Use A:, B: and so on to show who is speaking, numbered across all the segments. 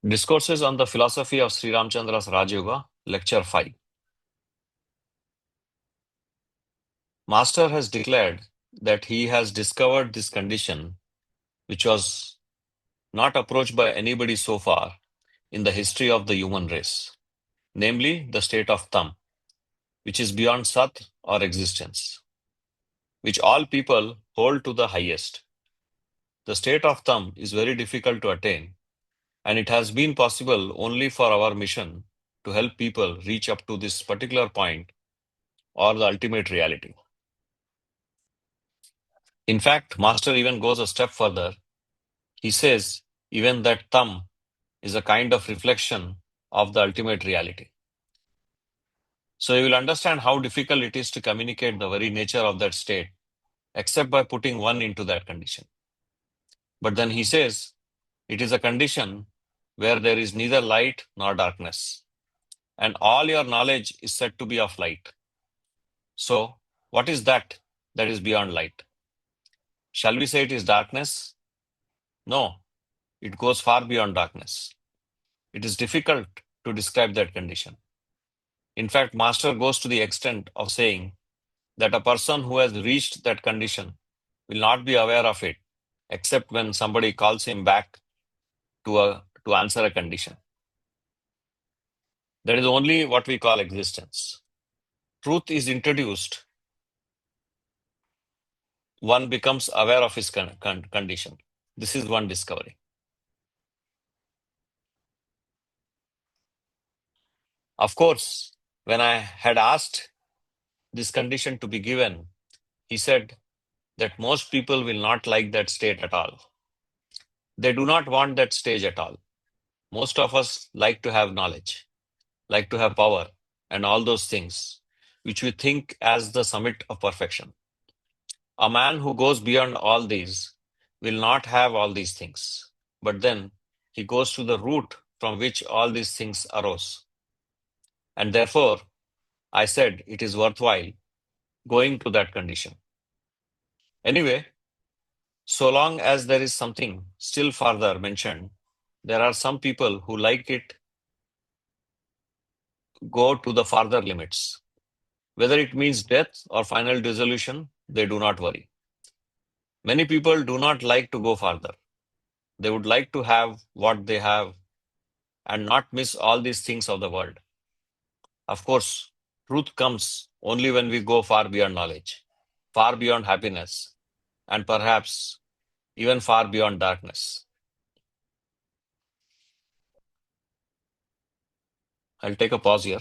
A: Discourses on the Philosophy of Sri Ramchandra's Rajayoga, Lecture 5. Master has declared that he has discovered this condition, which was not approached by anybody so far in the history of the human race, namely the state of Tam, which is beyond Sat or existence, which all people hold to the highest. The state of Tam is very difficult to attain, and it has been possible only for our mission to help people reach up to this particular point or the ultimate reality. In fact, Master even goes a step further. He says even that Tam is a kind of reflection of the ultimate reality. So you will understand how difficult it is to communicate the very nature of that state, except by putting one into that condition. But then he says, it is a condition where there is neither light nor darkness, and all your knowledge is said to be of light. So, what is that is beyond light? Shall we say it is darkness? No, it goes far beyond darkness. It is difficult to describe that condition. In fact, Master goes to the extent of saying that a person who has reached that condition will not be aware of it except when somebody calls him back to answer a condition. That is only what we call existence. Truth is introduced, one becomes aware of his condition. This is one discovery. Of course, when I had asked this condition to be given, he said that most people will not like that state at all. They do not want that stage at all. Most of us like to have knowledge, like to have power, and all those things, which we think as the summit of perfection. A man who goes beyond all these will not have all these things, but then he goes to the root from which all these things arose. And therefore, I said it is worthwhile going to that condition. Anyway, so long as there is something still further mentioned, there are some people who like it go to the farther limits. Whether it means death or final dissolution, they do not worry. Many people do not like to go farther. They would like to have what they have and not miss all these things of the world. Of course, truth comes only when we go far beyond knowledge, far beyond happiness, and perhaps even far beyond darkness. I'll take a pause here.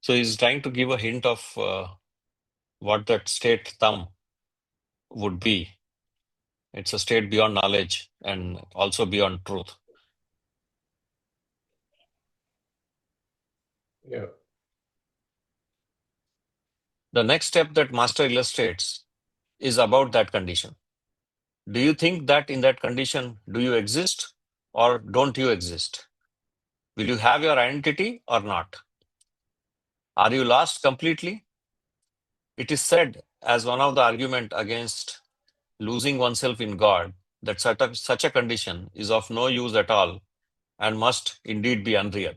A: So he's trying to give a hint of what that state Tam would be. It's a state beyond knowledge and also beyond truth.
B: Yeah.
A: The next step that Master illustrates is about that condition. Do you think that in that condition, do you exist or don't you exist? Will you have your identity or not? Are you lost completely? It is said as one of the arguments against losing oneself in God that such a condition is of no use at all and must indeed be unreal.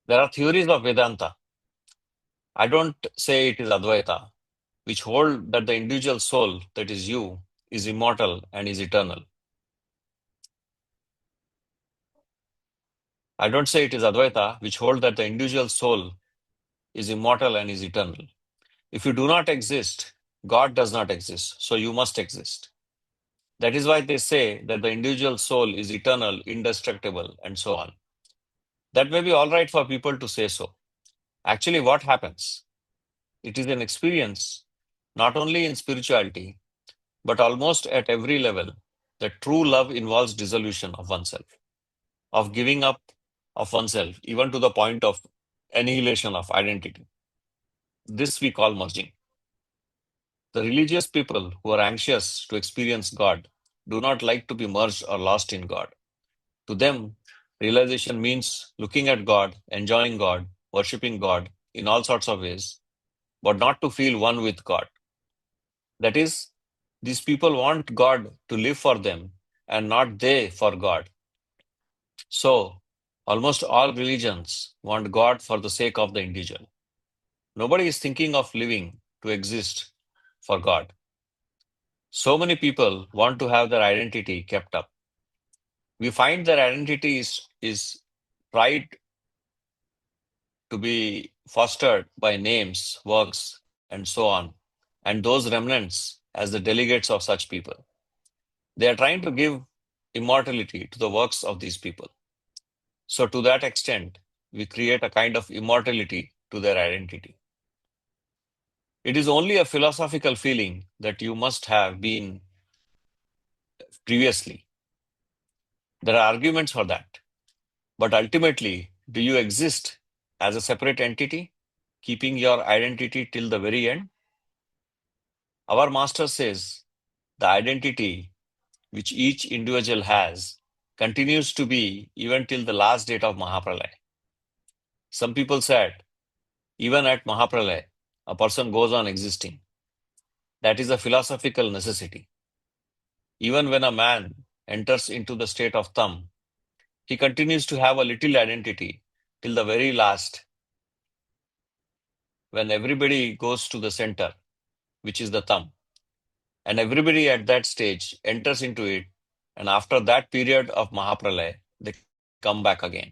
A: There are theories of Vedanta. I don't say it is Advaita, which hold that the individual soul, that is you, is immortal and is eternal. I don't say it is Advaita, which hold that the individual soul is immortal and is eternal. If you do not exist, God does not exist, so you must exist. That is why they say that the individual soul is eternal, indestructible, and so on. That may be all right for people to say so. Actually, what happens? It is an experience, not only in spirituality, but almost at every level, that true love involves dissolution of oneself, of giving up of oneself, even to the point of annihilation of identity. This we call merging. The religious people who are anxious to experience God do not like to be merged or lost in God. To them, realization means looking at God, enjoying God, worshipping God in all sorts of ways, but not to feel one with God. That is, these people want God to live for them and not they for God. So, almost all religions want God for the sake of the individual. Nobody is thinking of living to exist for God. So many people want to have their identity kept up. We find their identity is tried to be fostered by names, works, and so on, and those remnants as the delegates of such people. They are trying to give immortality to the works of these people. So, to that extent, we create a kind of immortality to their identity. It is only a philosophical feeling that you must have been previously. There are arguments for that. But ultimately, do you exist as a separate entity, keeping your identity till the very end? Our master says the identity which each individual has continues to be even till the last date of Mahapralaya. Some people said, even at Mahapralaya, a person goes on existing. That is a philosophical necessity. Even when a man enters into the state of thumb, he continues to have a little identity till the very last, when everybody goes to the center, which is the thumb. And everybody at that stage enters into it. And after that period of Mahapralaya, they come back again.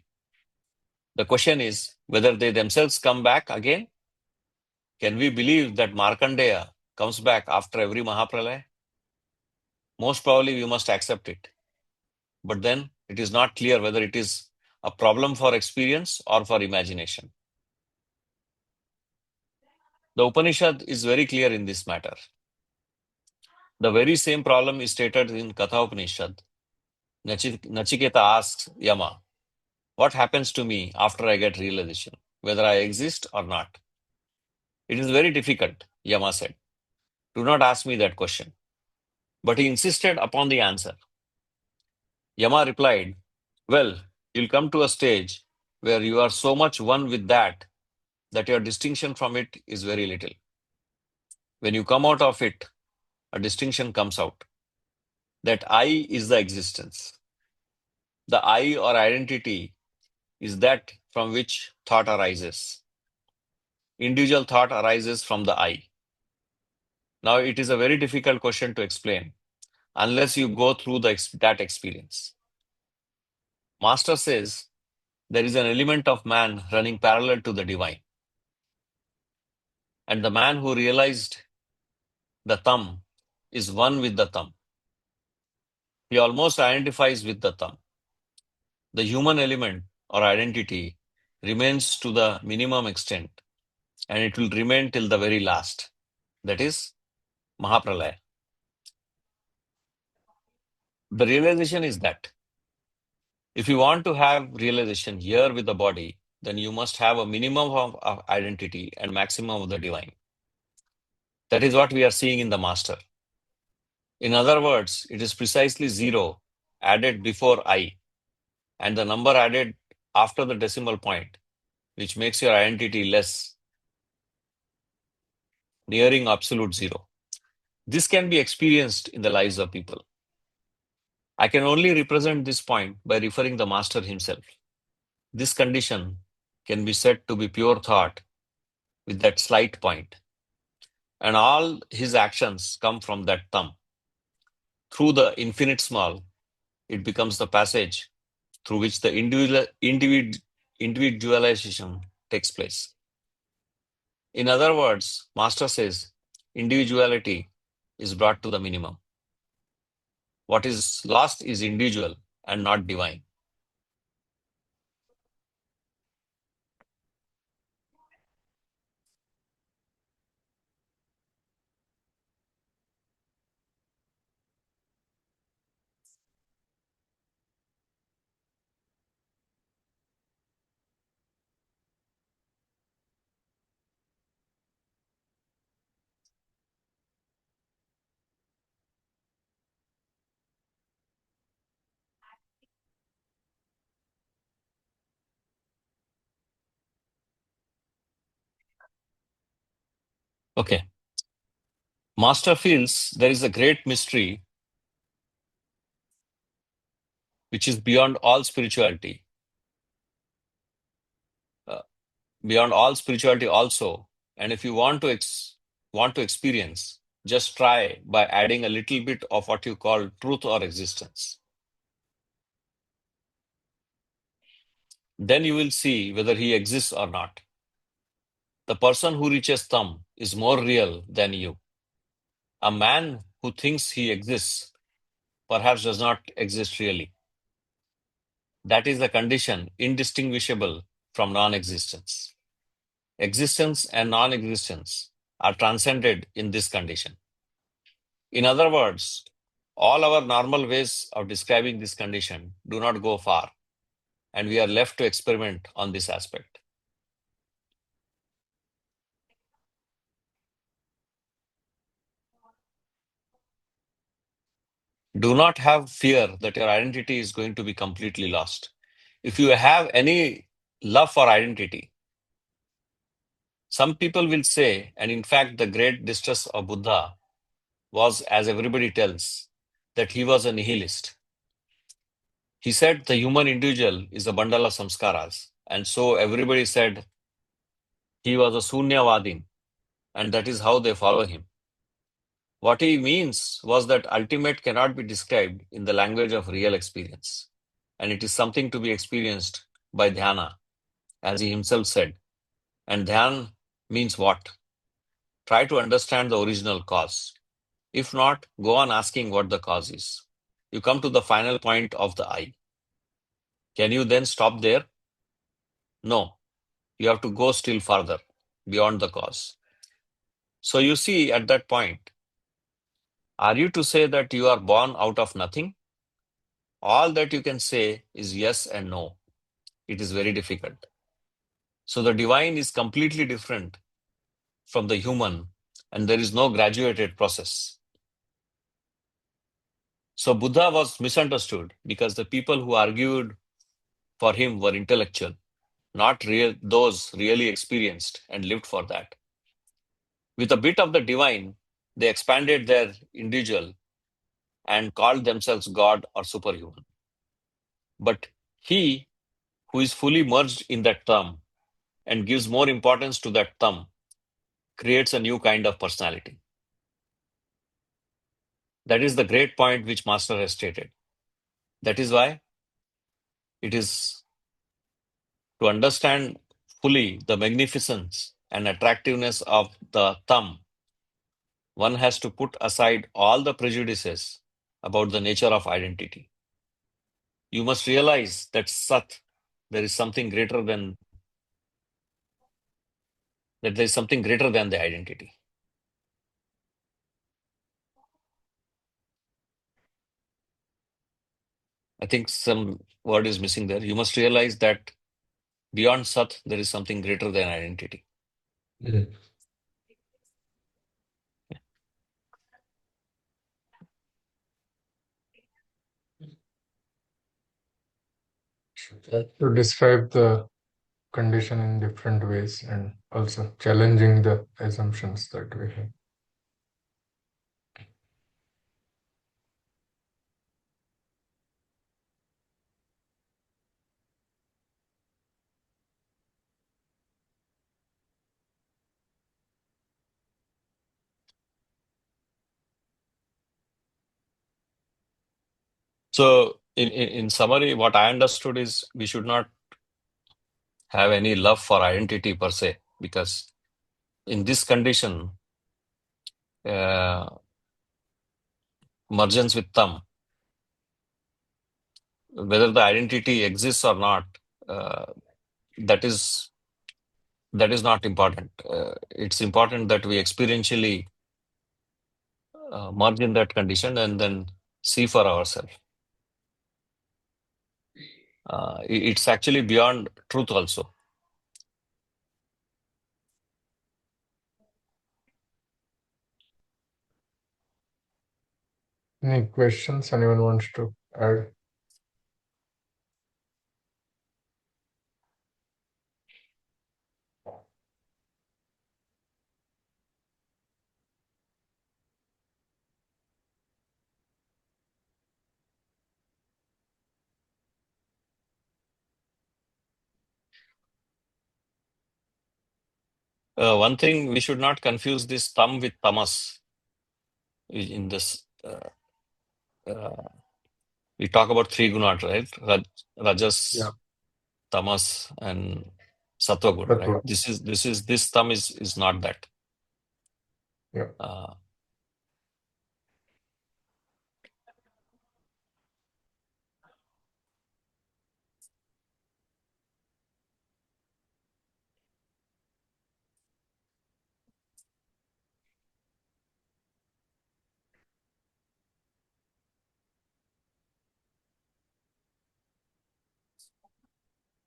A: The question is whether they themselves come back again. Can we believe that Markandeya comes back after every Mahapralaya? Most probably we must accept it. But then it is not clear whether it is a problem for experience or for imagination. The Upanishad is very clear in this matter. The very same problem is stated in Katha Upanishad. Nachiketa asks Yama, what happens to me after I get realization, whether I exist or not? It is very difficult, Yama said. Do not ask me that question. But he insisted upon the answer. Yama replied, well, you'll come to a stage where you are so much one with that your distinction from it is very little. When you come out of it, a distinction comes out. That I is the existence. The I or identity is that from which thought arises. Individual thought arises from the I. Now, it is a very difficult question to explain unless you go through that experience. Master says there is an element of man running parallel to the divine. And the man who realized the thumb is one with the thumb. He almost identifies with the thumb. The human element or identity remains to the minimum extent, and it will remain till the very last. That is Mahapralaya. The realization is that if you want to have realization here with the body, then you must have a minimum of identity and maximum of the divine. That is what we are seeing in the master. In other words, it is precisely zero added before I and the number added after the decimal point, which makes your identity less, nearing absolute zero. This can be experienced in the lives of people. I can only represent this point by referring the master himself. This condition can be said to be pure thought with that slight point, and all his actions come from that thumb. Through the infinite small, it becomes the passage through which the individualization takes place. In other words, Master says individuality is brought to the minimum. What is lost is individual and not divine. Okay. Master feels there is a great mystery which is beyond all spirituality, uh, beyond all spirituality also. And if you want to experience, just try by adding a little bit of what you call truth or existence. Then you will see whether he exists or not. The person who reaches thumb is more real than you. A man who thinks he exists perhaps does not exist really. That is the condition indistinguishable from non-existence. Existence and non-existence are transcended in this condition. In other words, all our normal ways of describing this condition do not go far, and we are left to experiment on this aspect. Do not have fear that your identity is going to be completely lost. If you have any love for identity, some people will say, and in fact, the great distress of Buddha was, as everybody tells, that he was a nihilist. He said the human individual is a bundle of samskaras, and so everybody said he was a Sunyavadin, and that is how they follow him. What he means was that ultimate cannot be described in the language of real experience, and it is something to be experienced by dhyana, as he himself said. And dhyan means what? Try to understand the original cause. If not, go on asking what the cause is. You come to the final point of the I. Can you then stop there? No, you have to go still further, beyond the cause. So you see, at that point, are you to say that you are born out of nothing? All that you can say is yes and no. It is very difficult. So the divine is completely different from the human, and there is no graduated process. So Buddha was misunderstood because the people who argued for him were intellectual, not real, those really experienced and lived for that. With a bit of the divine, they expanded their individual and called themselves God or superhuman. But he who is fully merged in that term and gives more importance to that term creates a new kind of personality. That is the great point which Master has stated. That is why it is to understand fully the magnificence and attractiveness of the thumb, one has to put aside all the prejudices about the nature of identity. You must realize that Sat, there is something greater than that there is something greater than the identity. I think some word is missing there. You must realize that beyond Sat, there is something greater than identity.
B: Yeah. To describe the condition in different ways and also challenging the assumptions that we have.
A: So, in summary, what I understood is we should not have any love for identity per se, because in this condition, uh, mergence with thumb, whether the identity exists or not, uh, that is not important. It's important that we experientially merge in that condition and then see for ourselves. It's actually beyond truth also.
B: Any questions anyone wants to add?
A: One thing, we should not confuse this tam with tamas. In this, we talk about three gunat, right? Rajas, tamas, and sattva guna, right? This tam is not that.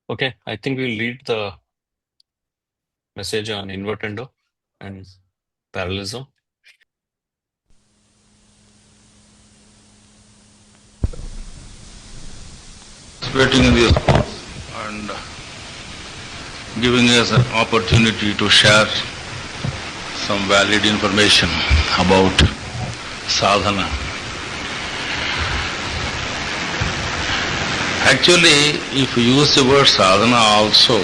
A: Okay, I think we'll read the message on Invertendo and parallelism.
C: Participating in this course and giving us an opportunity to share some valid information about sadhana. Actually, if we use the word sadhana also,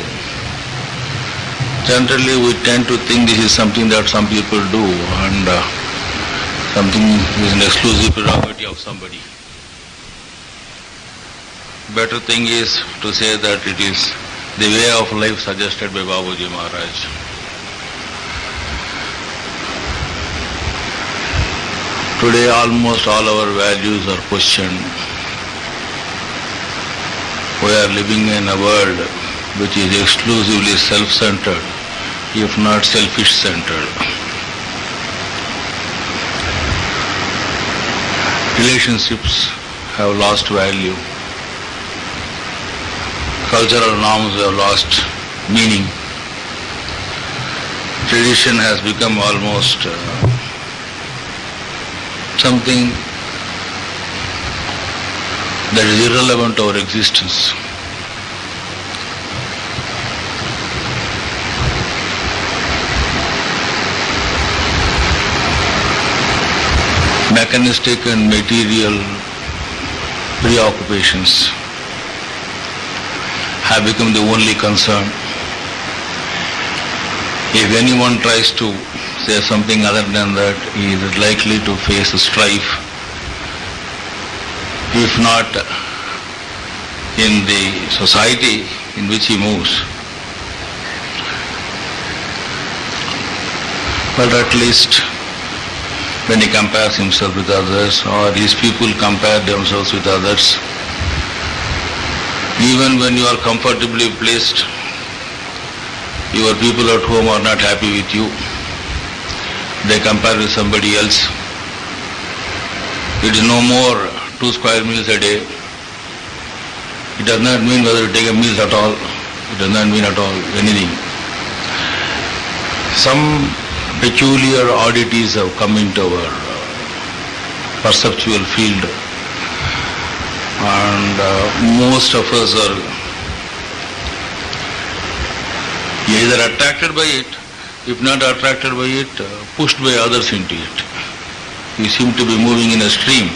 C: generally we tend to think this is something that some people do and something is an exclusive prerogative of somebody. Better thing is to say that it is the way of life suggested by Babuji Maharaj. Today almost all our values are questioned. We are living in a world which is exclusively self-centered, if not selfish-centered. Relationships have lost value. Cultural norms have lost meaning. Tradition has become almost something that is irrelevant to our existence. Mechanistic and material preoccupations have become the only concern. If anyone tries to say something other than that, he is likely to face a strife, if not in the society in which he moves, but at least when he compares himself with others or his people compare themselves with others. Even when you are comfortably placed, your people at home are not happy with you. They compare with somebody else. It is no more 2 square meals a day. It does not mean whether you take a meal at all. It does not mean at all anything. Some peculiar oddities have come into our perceptual field, and most of us are either attracted by it, if not attracted by it, pushed by others into it. We seem to be moving in a stream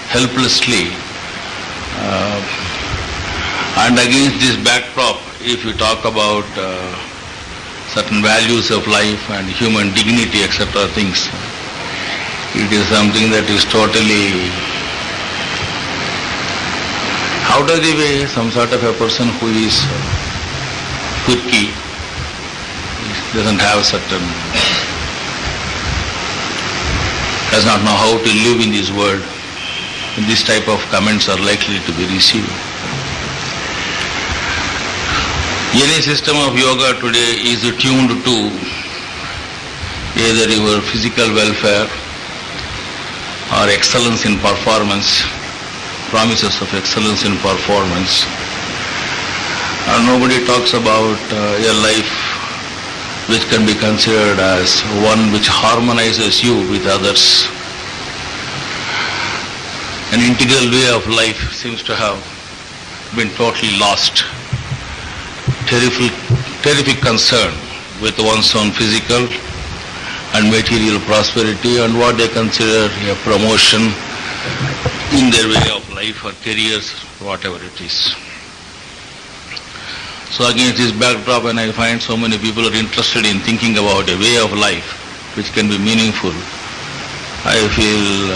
C: helplessly, and against this backdrop, if you talk about certain values of life and human dignity, etc. things, it is something that is totally out of the way. Some sort of a person who is quirky, doesn't have certain, does not know how to live in this world, and this type of comments are likely to be received. Any system of yoga today is tuned to either your physical welfare or excellence in performance, promises of excellence in performance. And nobody talks about a life which can be considered as one which harmonizes you with others. An integral way of life seems to have been totally lost. Terrific concern with one's own physical and material prosperity and what they consider a promotion in their way of life or careers, whatever it is. So against this backdrop, when I find so many people are interested in thinking about a way of life which can be meaningful, I feel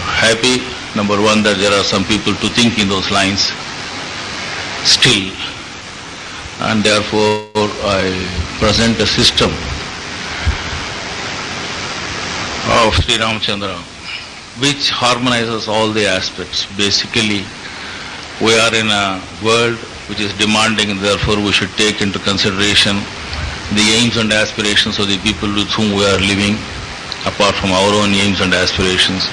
C: happy, number one, that there are some people to think in those lines still, and therefore I present a system of Sri Ramchandra which harmonizes all the aspects. Basically, we are in a world which is demanding, and therefore we should take into consideration the aims and aspirations of the people with whom we are living, apart from our own aims and aspirations,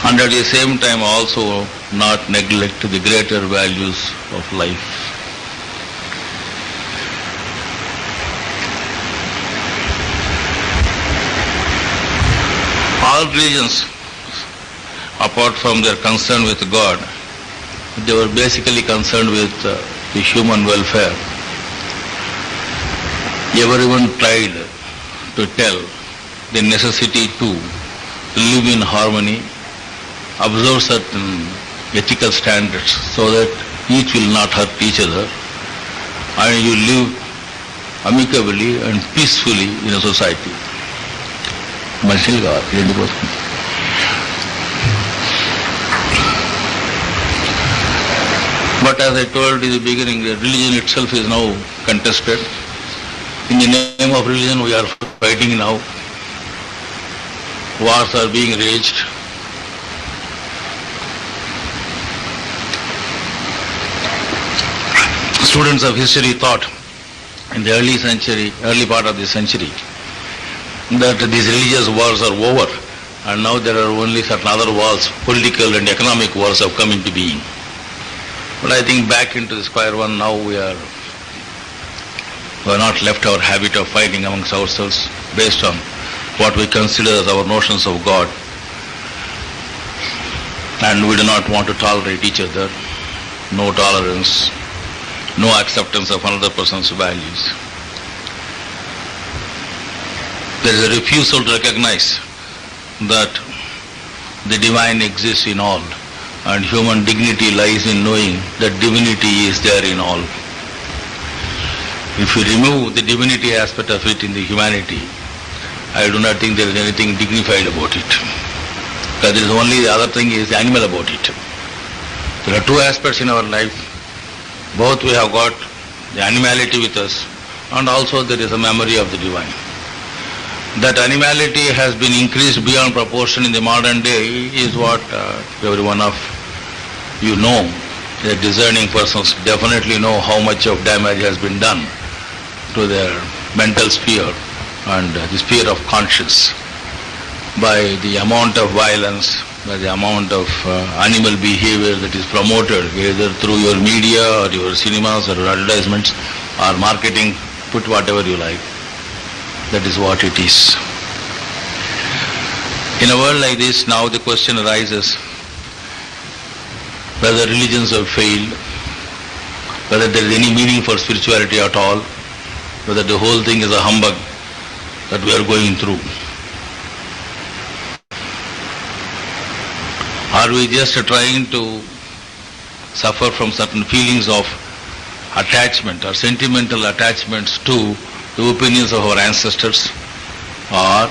C: and at the same time also not neglect the greater values of life. All religions, apart from their concern with God, they were basically concerned with the human welfare. Everyone tried to tell the necessity to live in harmony, observe certain ethical standards so that each will not hurt each other, and you live amicably and peacefully in a society. But as I told in the beginning, the religion itself is now contested. In the name of religion we are fighting now. Wars are being waged. Students of history thought in the early part of the century, that these religious wars are over, and now there are only certain other wars, political and economic wars have come into being. But I think back into the square one now we have not left our habit of fighting amongst ourselves based on what we consider as our notions of God, and we do not want to tolerate each other, no tolerance, no acceptance of another person's values. There is a refusal to recognize that the divine exists in all, and human dignity lies in knowing that divinity is there in all. If you remove the divinity aspect of it in the humanity, I do not think there is anything dignified about it. Because there is only the other thing is animal about it. There are two aspects in our life. Both we have got the animality with us, and also there is a memory of the divine. That animality has been increased beyond proportion in the modern day is what every one of you know. The discerning persons definitely know how much of damage has been done to their mental sphere and the sphere of conscience by the amount of violence, by the amount of animal behavior that is promoted either through your media or your cinemas or advertisements or marketing, put whatever you like. That is what it is. In a world like this, now the question arises whether religions have failed, whether there is any meaning for spirituality at all, whether the whole thing is a humbug that we are going through. Are we just trying to suffer from certain feelings of attachment or sentimental attachments to the opinions of our ancestors, or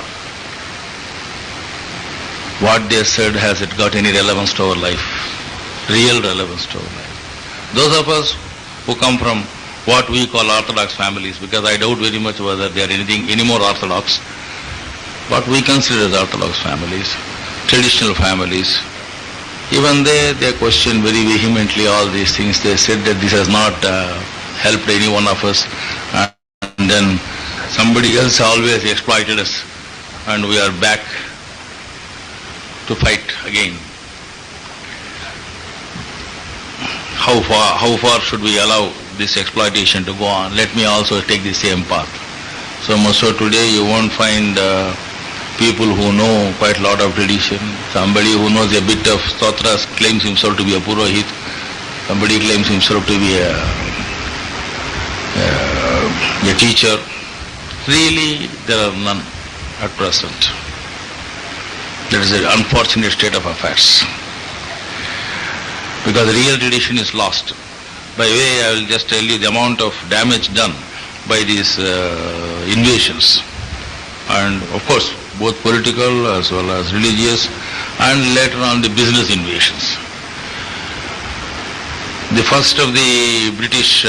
C: what they said, has it got any relevance to our life, real relevance to our life? Those of us who come from what we call orthodox families, because I doubt very much whether they are anything any more orthodox, what we consider as orthodox families, traditional families, even they question very vehemently all these things. They said that this has not helped any one of us, and then somebody else always exploited us, and we are back to fight again. How far should we allow this exploitation to go on? Let me also take the same path. So today you won't find people who know quite a lot of tradition. Somebody who knows a bit of stotras claims himself to be a purohit. Somebody claims himself to be a teacher. Really, there are none at present. That is an unfortunate state of affairs. Because the real tradition is lost. By way, I will just tell you the amount of damage done by these invasions. And of course, both political as well as religious, and later on the business invasions. The first of the British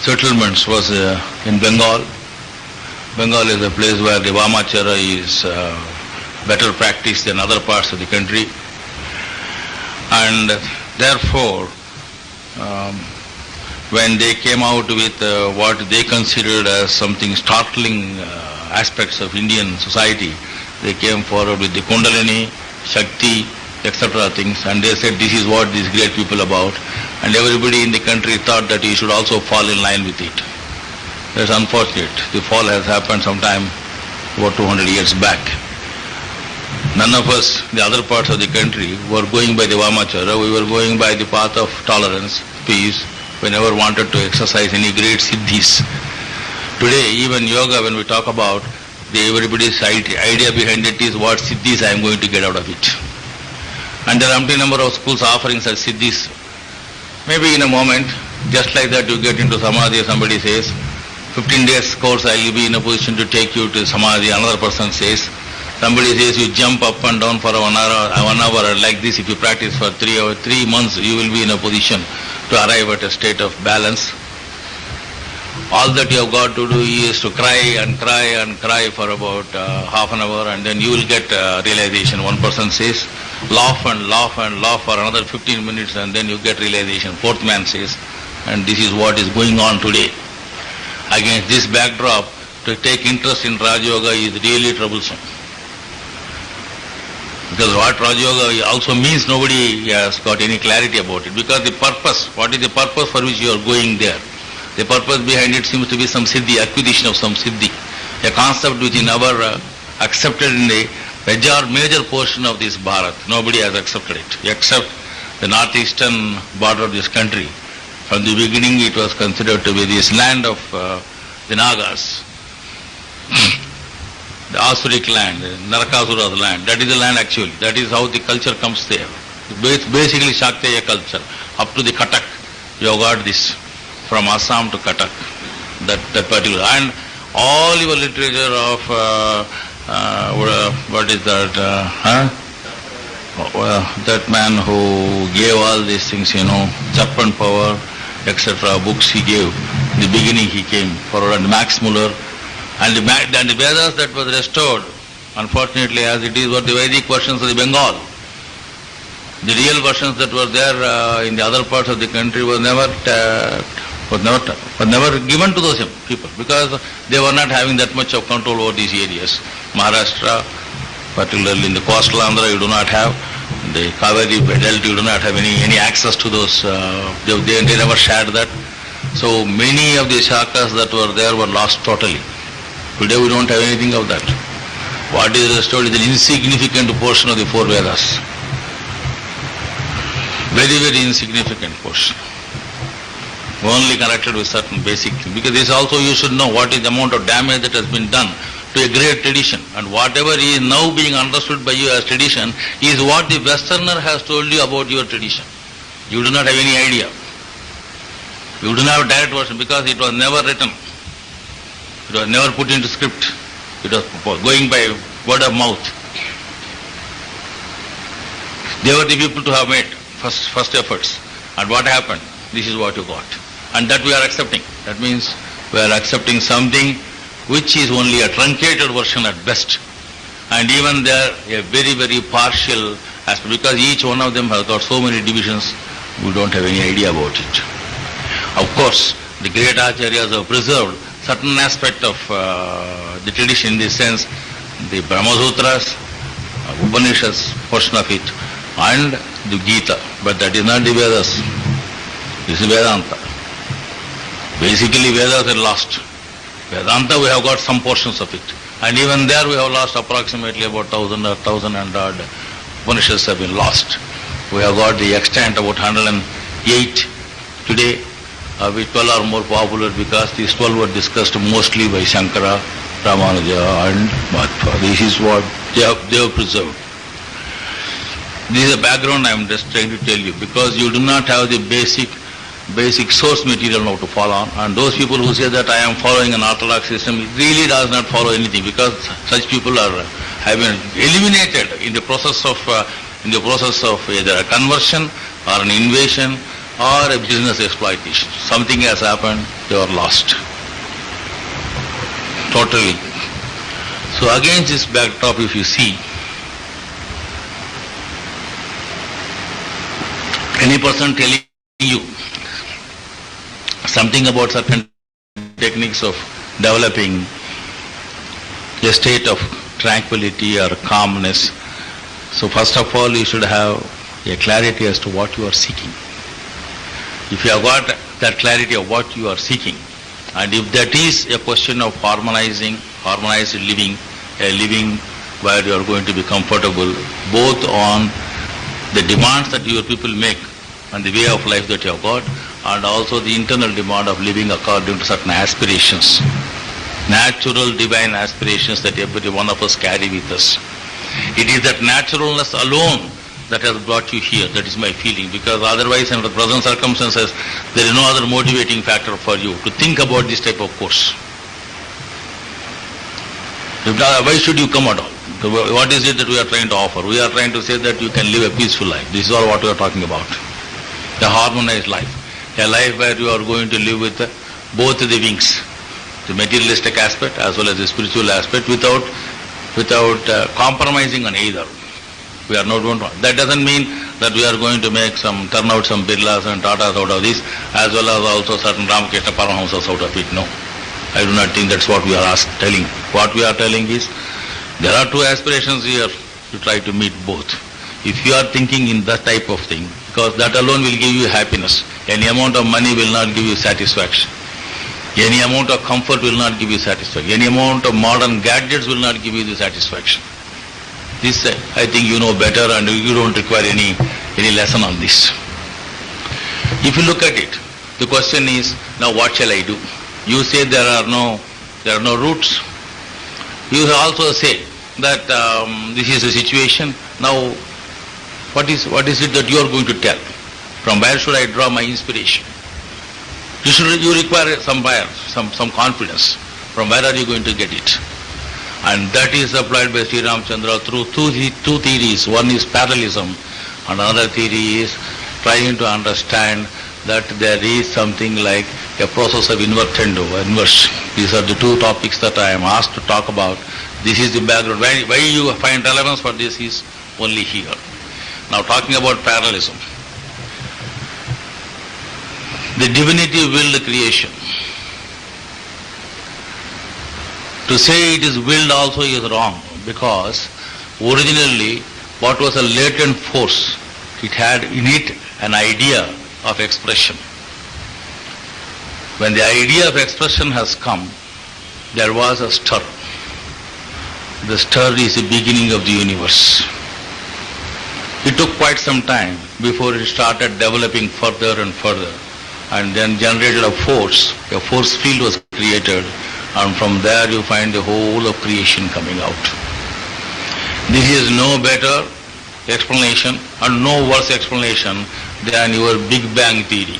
C: settlements was in Bengal. Bengal is a place where the Vamachara is better practiced than other parts of the country, and therefore when they came out with what they considered as something startling aspects of Indian society, they came forward with the Kundalini, Shakti, etc. things, and they said this is what these great people about, and everybody in the country thought that you should also fall in line with it. That's unfortunate. The fall has happened sometime about 200 years back. None of us, the other parts of the country, were going by the Vamachara. We were going by the path of tolerance, peace. We never wanted to exercise any great siddhis. Today, even yoga, when we talk about, everybody's idea behind it is what siddhis I am going to get out of it. And there are empty number of schools offering such siddhis. Maybe in a moment, just like that you get into samadhi, somebody says, 15 days course I will be in a position to take you to samadhi, another person says. Somebody says you jump up and down for 1 hour like this. If you practice for 3 months, you will be in a position to arrive at a state of balance. All that you have got to do is to cry and cry and cry for about half an hour, and then you will get realization. One person says, laugh and laugh and laugh for another 15 minutes, and then you get realization. Fourth man says, and this is what is going on today. Against this backdrop, to take interest in Rajayoga is really troublesome. Because what Rajayoga also means, nobody has got any clarity about it. Because the purpose, what is the purpose for which you are going there? The purpose behind it seems to be some siddhi, acquisition of some siddhi. A concept which is never accepted in the major portion of this Bharat. Nobody has accepted it, except the northeastern border of this country. From the beginning it was considered to be this land of the Nagas. The Asuric land, the Narakasura's land, that is the land actually. That is how the culture comes there. It's basically Shaktiya culture. Up to the Katak, you have got this. From Assam to Katak, that particular. And all your literature of, what is that, that man who gave all these things, Chappan power, etc., books he gave. In the beginning he came forward, and Max Muller, and the Vedas that was restored, unfortunately as it is, were the Vedic versions of the Bengal. The real versions that were there in the other parts of the country were never given to those people, because they were not having that much of control over these areas. Maharashtra, particularly in the coastal Andhra, you do not have. The Kaveri belt, you do not have any access to those. They never shared that. So many of the shakas that were there were lost totally. Today we don't have anything of that. What is restored is an insignificant portion of the 4 Vedas. Very, very insignificant portion. Only connected with certain basic things. Because this also you should know what is the amount of damage that has been done to a great tradition. And whatever is now being understood by you as tradition is what the Westerner has told you about your tradition. You do not have any idea. You do not have a direct version because it was never written. It was never put into script. It was going by word of mouth. They were the people to have made first efforts. And what happened? This is what you got. And that we are accepting. That means we are accepting something which is only a truncated version at best. And even there, a very, very partial aspect, because each one of them has got so many divisions, we don't have any idea about it. Of course, the great acharyas have preserved certain aspect of the tradition in this sense, the Brahma Sutras, Upanishads, portion of it, and the Gita. But that is not the Vedas. This is Vedanta. Basically Vedas are lost. Vedanta we have got some portions of it. And even there we have lost approximately about 1,000 or 1,000 and odd Upanishads have been lost. We have got the extant about 108 today, which 12 are more popular because these 12 were discussed mostly by Shankara, Ramanuja and Madhva. This is what they have preserved. This is the background I am just trying to tell you, because you do not have the basic basic source material now to fall on, and those people who say that I am following an orthodox system, it really does not follow anything, because such people have been eliminated in the process of either a conversion or an invasion or a business exploitation. Something has happened, they are lost totally. So against this backdrop, if you see, any person telling you something about certain techniques of developing a state of tranquility or calmness, so first of all you should have a clarity as to what you are seeking. If you have got that clarity of what you are seeking, and if that is a question of harmonized living, a living where you are going to be comfortable both on the demands that your people make and the way of life that you have got, and also the internal demand of living according to certain aspirations, natural divine aspirations that every one of us carry with us. It is that naturalness alone that has brought you here. That is my feeling, because otherwise under the present circumstances there is no other motivating factor for you to think about this type of course. If not, why should you come at all? What is it that we are trying to offer? We are trying to say that you can live a peaceful life. This is all what we are talking about. A harmonized life. A life where you are going to live with both the wings, the materialistic aspect as well as the spiritual aspect, without compromising on either. We are not going to. That doesn't mean that we are going to turn out some Birlas and Tatas out of this, as well as also certain Ramakrishna Paramahamsas out of it. No. I do not think that's what we are telling. What we are telling is, there are two aspirations here, you try to meet both. If you are thinking in that type of thing, because that alone will give you happiness. Any amount of money will not give you satisfaction. Any amount of comfort will not give you satisfaction. Any amount of modern gadgets will not give you the satisfaction. This I think you know better, and you don't require any lesson on this. If you look at it, the question is, now what shall I do? You say there are no roots. You also say that this is the situation. Now what is it that you are going to tell? From where should I draw my inspiration? You require some confidence. From where are you going to get it? And that is applied by Sri Ramchandra through two theories. One is parallelism, and another theory is trying to understand that there is something like a process of invertendo, inverse. These are the two topics that I am asked to talk about. This is the background. Why you find relevance for this is only here. Now talking about parallelism. The divinity willed creation. To say it is willed also is wrong, because originally what was a latent force, it had in it an idea of expression. When the idea of expression has come, there was a stir. The stir is the beginning of the universe. It took quite some time before it started developing further and further, and then generated a force field was created, and from there you find the whole of creation coming out. This is no better explanation and no worse explanation than your Big Bang theory.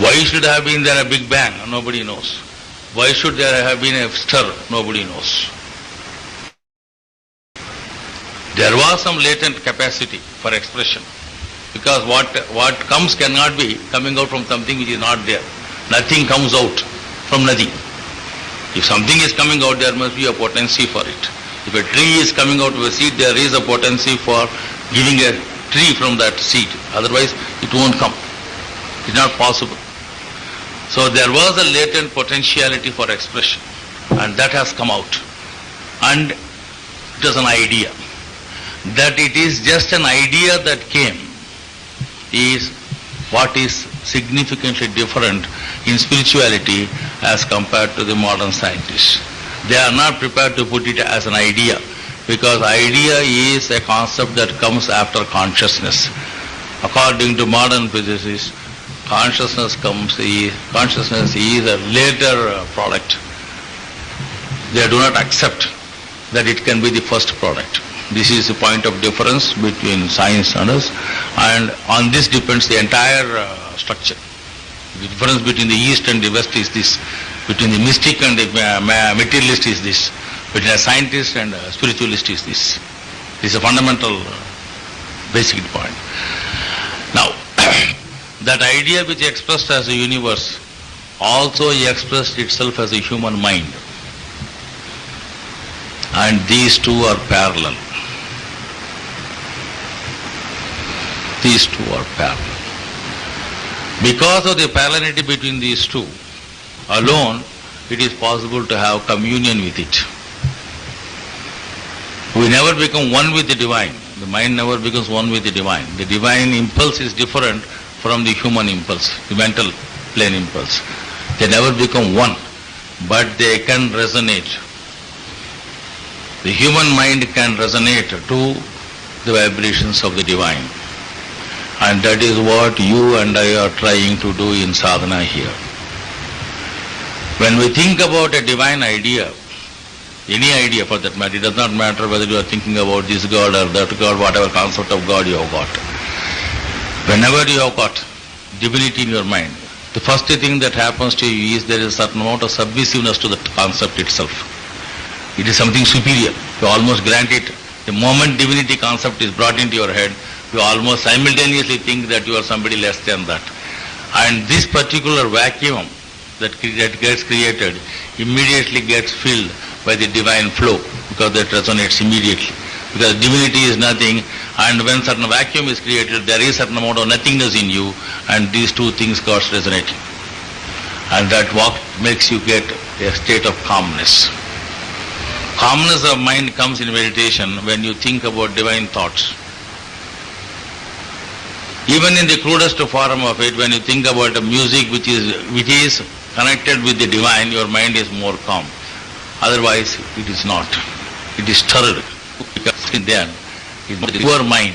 C: Why should have been there a Big Bang? Nobody knows. Why should there have been a stir? Nobody knows. There was some latent capacity for expression, because what comes cannot be coming out from something which is not there. Nothing comes out from nothing. If something is coming out, there must be a potency for it. If a tree is coming out of a seed, there is a potency for giving a tree from that seed. Otherwise, it won't come. It's not possible. So there was a latent potentiality for expression, and that has come out. And it was an idea. That it is just an idea that came is what is significantly different in spirituality as compared to the modern scientists. They are not prepared to put it as an idea, because idea is a concept that comes after consciousness. According to modern physicists, consciousness is a later product. They do not accept that it can be the first product. This is a point of difference between science and us, and on this depends the entire structure. The difference between the East and the West is this. Between the mystic and the materialist is this. Between a scientist and a spiritualist is this. This is a fundamental basic point. Now, that idea which is expressed as a universe also expressed itself as a human mind. And these two are parallel. These two are parallel. Because of the parallelity between these two, alone it is possible to have communion with it. We never become one with the divine. The mind never becomes one with the divine. The divine impulse is different from the human impulse, the mental plane impulse. They never become one, but they can resonate. The human mind can resonate to the vibrations of the divine. And that is what you and I are trying to do in sadhana here. When we think about a divine idea, any idea for that matter, it does not matter whether you are thinking about this God or that God, whatever concept of God you have got. Whenever you have got divinity in your mind, the first thing that happens to you is there is a certain amount of submissiveness to the concept itself. It is something superior. You almost grant it. The moment divinity concept is brought into your head, you almost simultaneously think that you are somebody less than that. And this particular vacuum that gets created immediately gets filled by the divine flow, because that resonates immediately. Because divinity is nothing, and when certain vacuum is created, there is certain amount of nothingness in you, and these two things got resonating. And that makes you get a state of calmness. Calmness of mind comes in meditation when you think about divine thoughts. Even in the crudest form of it, when you think about a music which is connected with the divine, your mind is more calm. Otherwise, it is not. It is stirred. Because then, it's your mind,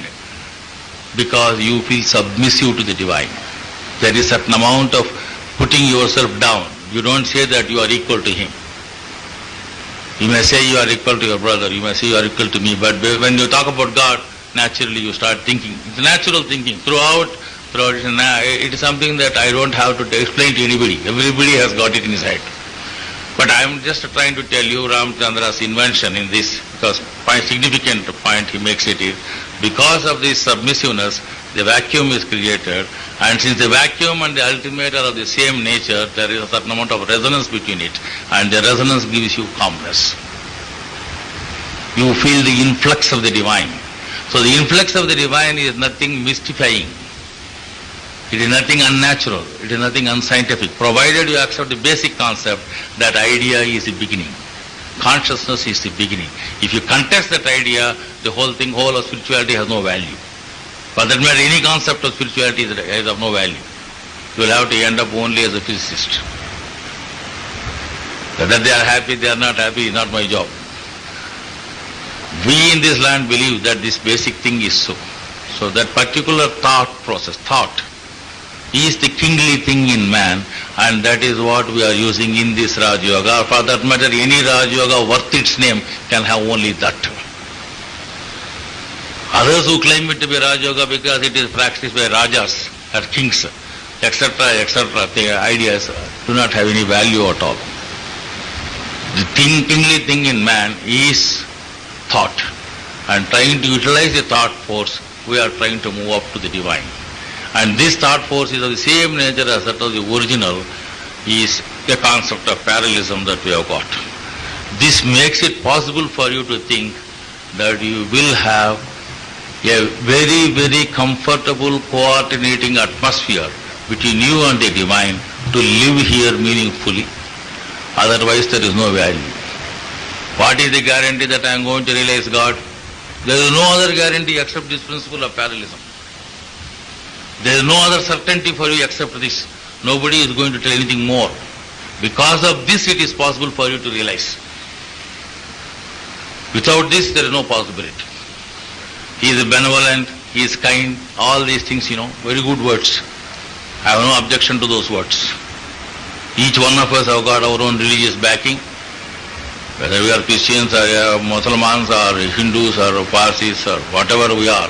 C: because you feel submissive to the divine. There is a certain amount of putting yourself down. You don't say that you are equal to him. You may say you are equal to your brother, you may say you are equal to me, but when you talk about God, naturally you start thinking. It's natural thinking. Throughout it is something that I don't have to explain to anybody. Everybody has got it in his head. But I am just trying to tell you Ramchandra's invention in this, because a significant point he makes it is, because of this submissiveness, the vacuum is created, and since the vacuum and the ultimate are of the same nature, there is a certain amount of resonance between it, and the resonance gives you calmness. You feel the influx of the divine. So the influx of the divine is nothing mystifying. It is nothing unnatural. It is nothing unscientific, provided you accept the basic concept that idea is the beginning. Consciousness is the beginning. If you contest that idea, the whole of spirituality has no value. For that matter, any concept of spirituality is of no value. You will have to end up only as a physicist. Whether they are happy, they are not happy, is not my job. We in this land believe that this basic thing is so. So that particular thought is the kingly thing in man, and that is what we are using in this Rajayoga. For that matter, any Rajayoga worth its name can have only that. Others who claim it to be Rajayoga because it is practiced by Rajas or kings, etc., the ideas do not have any value at all. The kingly thing in man is thought, and trying to utilize the thought force, we are trying to move up to the divine. And this thought force is of the same nature as that of the original, is the concept of parallelism that we have got. This makes it possible for you to think that you will have a very, very comfortable coordinating atmosphere between you and the divine to live here meaningfully. Otherwise there is no value. What is the guarantee that I am going to realize God? There is no other guarantee except this principle of parallelism. There is no other certainty for you except this. Nobody is going to tell anything more. Because of this it is possible for you to realize. Without this there is no possibility. He is benevolent, he is kind, all these things, very good words. I have no objection to those words. Each one of us have got our own religious backing. Whether we are Christians or Muslims or Hindus or Parsis or whatever we are,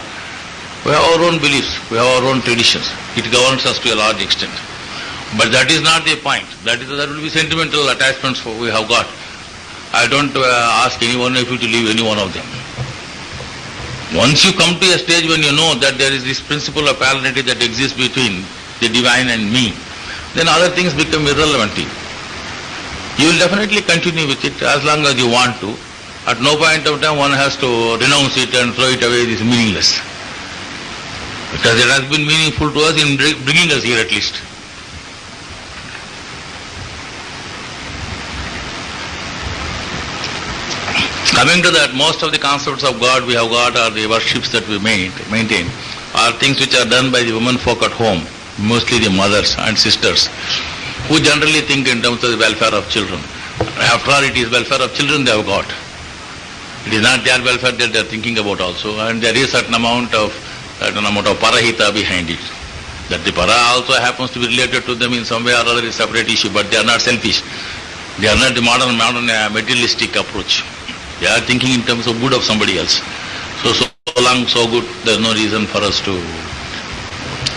C: we have our own beliefs, we have our own traditions. It governs us to a large extent. But that is not the point. That will be sentimental attachments we have got. I don't ask any one of you to leave any one of them. Once you come to a stage when you know that there is this principle of parallelity that exists between the divine and me, then other things become irrelevant to you. You will definitely continue with it as long as you want to. At no point of time one has to renounce it and throw it away. It is meaningless. Because it has been meaningful to us in bringing us here at least. Coming to that, most of the concepts of God we have got or the worships that we maintain are things which are done by the women folk at home, mostly the mothers and sisters, who generally think in terms of the welfare of children. After all, it is welfare of children they have got. It is not their welfare that they are thinking about also, and there is certain amount of parahita behind it. That the para also happens to be related to them in some way or other is a separate issue, but they are not selfish. They are not the modern materialistic approach. They are thinking in terms of good of somebody else. So long, so good, there is no reason for us to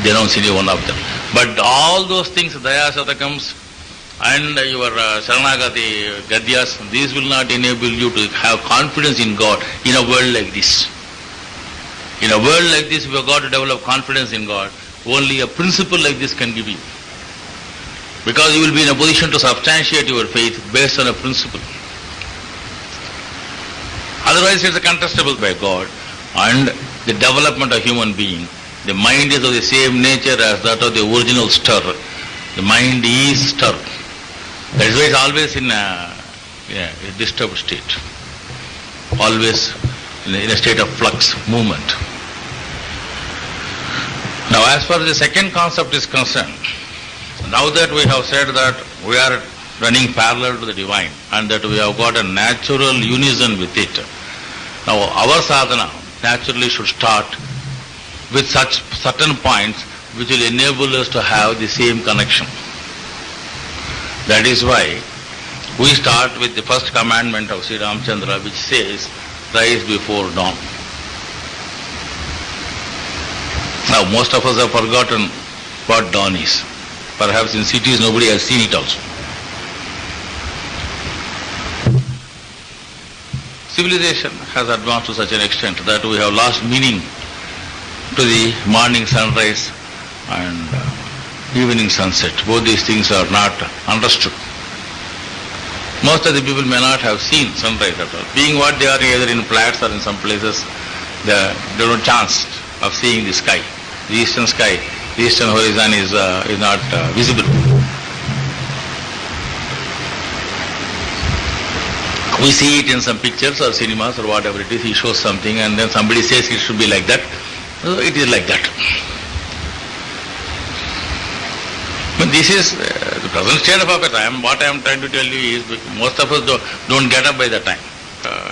C: denounce any one of them. But all those things, Daya Shatakams and your Sharanagati Gadyas, these will not enable you to have confidence in God in a world like this. In a world like this, we have got to develop confidence in God. Only a principle like this can give you. Because you will be in a position to substantiate your faith based on a principle. Otherwise, it's contestable by God and the development of human being. The mind is of the same nature as that of the original stir. The mind is stir. That is why it's always in a disturbed state. Always in a state of flux, movement. Now, as far as the second concept is concerned, now that we have said that we are running parallel to the divine and that we have got a natural unison with it, now our sadhana naturally should start with such certain points which will enable us to have the same connection. That is why we start with the first commandment of Sri Ramchandra, which says, rise before dawn. Now most of us have forgotten what dawn is. Perhaps in cities nobody has seen it also. Civilization has advanced to such an extent that we have lost meaning to the morning sunrise and evening sunset. Both these things are not understood. Most of the people may not have seen sunrise at all. Being what they are, either in flats or in some places, they don't chance of seeing the sky. The eastern sky, the eastern horizon is not visible. We see it in some pictures or cinemas or whatever it is, he shows something and then somebody says it should be like that. So it is like that. But this is the present state of affairs. What I am trying to tell you is most of us don't get up by the time.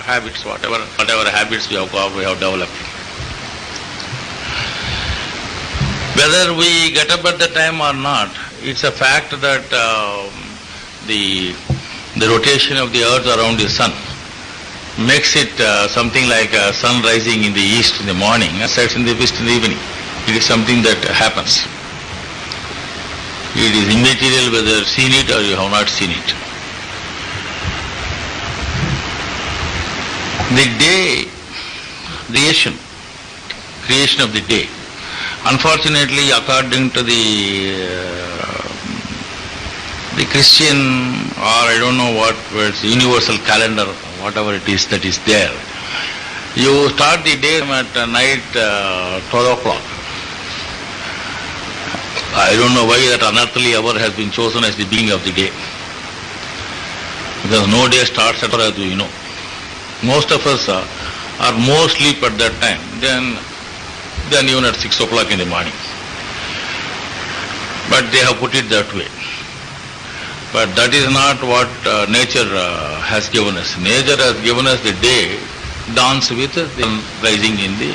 C: Habits, whatever habits we have developed. Whether we get up at the time or not, it's a fact that the rotation of the earth around the sun makes it something like sun rising in the east in the morning and sets in the west in the evening. It is something that happens. It is immaterial whether you have seen it or you have not seen it. The day, creation of the day. Unfortunately, according to the Christian, or I don't know what words, universal calendar, whatever it is that is there, you start the day at night 12 o'clock. I don't know why that unearthly hour has been chosen as the beginning of the day. Because no day starts at all, as you know. Most of us are more asleep at that time than even at 6 o'clock in the morning. But they have put it that way. But that is not what nature has given us. Nature has given us the day dawns with the sun rising in the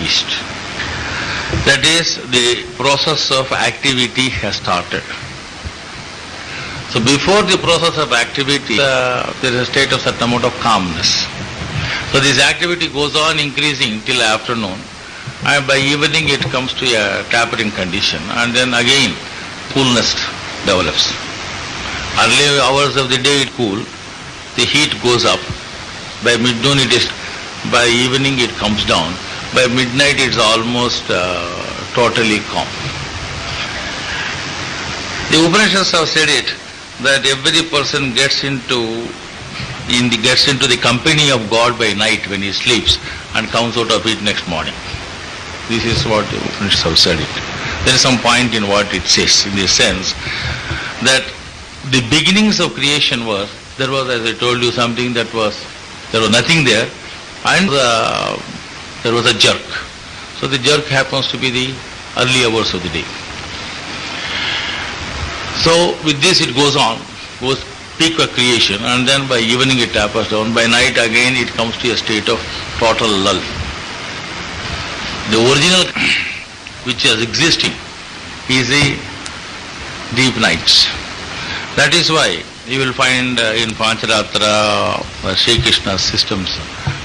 C: east. That is, the process of activity has started. So before the process of activity, there is a state of certain amount of calmness. So this activity goes on increasing till afternoon, and by evening it comes to a tapering condition, and then again coolness develops. Early hours of the day it cool, the heat goes up. By midnoon it is, by evening it comes down. By midnight it's almost totally calm. The Upanishads have said it, that every person gets into the company of God by night when he sleeps and comes out of it next morning. This is what the Upanishads have said it. There is some point in what it says, in the sense that the beginnings of creation was, there was, as I told you, something there was nothing there, and there was a jerk. So the jerk happens to be the early hours of the day. So with this it goes on, goes peak of creation, and then by evening it tapers down. By night again it comes to a state of total lull. The original which is existing is the deep nights. That is why you will find in Pancharatra, Sri Krishna's systems,